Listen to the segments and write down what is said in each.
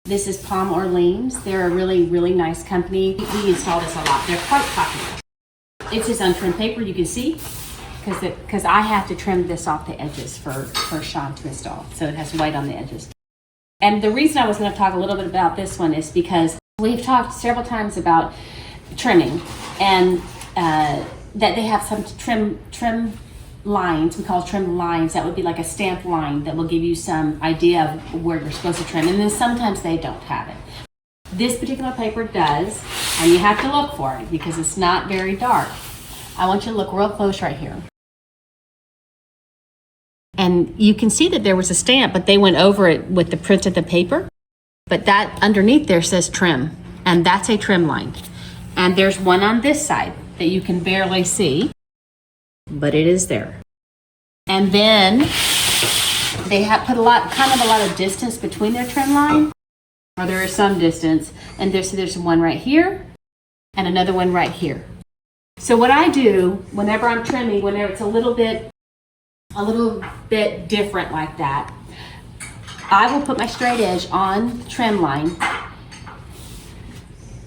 This is Palm Orleans. They're a really, really nice company. We install this a lot. They're quite popular. It's just untrimmed paper, you can see, because I have to trim this off the edges for Sean to install. So it has white on the edges. And the reason I was going to talk a little bit about this one is because we've talked several times about trimming, and that they have some trim lines. We call trim lines. That would be like a stamp line that will give you some idea of where you're supposed to trim. And then sometimes they don't have it. This particular paper does, and you have to look for it because it's not very dark. I want you to look real close right here. And you can see that there was a stamp, but they went over it with the print of the paper. But that underneath there says trim, and that's a trim line. And there's one on this side that you can barely see, but it is there. And then they have put a lot of distance between their trim line, or there is some distance. And there's one right here and another one right here. So what I do whenever I'm trimming, whenever it's a little bit different like that, I will put my straight edge on the trim line.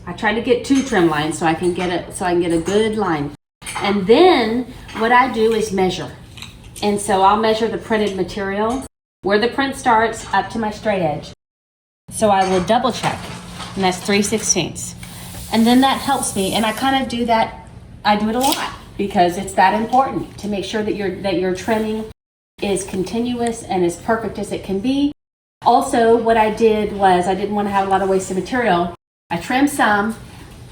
I try to get 2 trim lines so I can get a good line. And then what I do is measure. And so I'll measure the printed material where the print starts up to my straight edge. So I will double check, and that's 3/16. And then that helps me, and I kind of do that. I do it a lot because it's that important to make sure that your trimming is continuous and as perfect as it can be. Also, what I did was I didn't want to have a lot of wasted material. I trimmed some.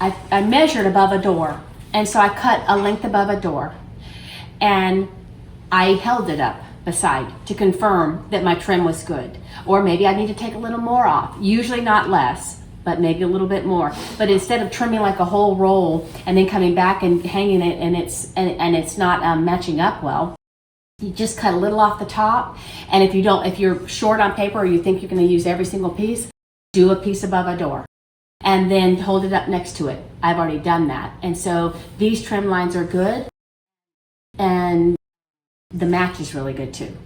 I measured above a door, and so I cut a length above a door, and I held it up beside to confirm that my trim was good. Or maybe I need to take a little more off. Usually not less, but maybe a little bit more. But instead of trimming like a whole roll and then coming back and hanging it and it's not matching up well, you just cut a little off the top. And if you're short on paper or you think you're going to use every single piece, do a piece above a door and then hold it up next to it. I've already done that. And so these trim lines are good, and the match is really good too.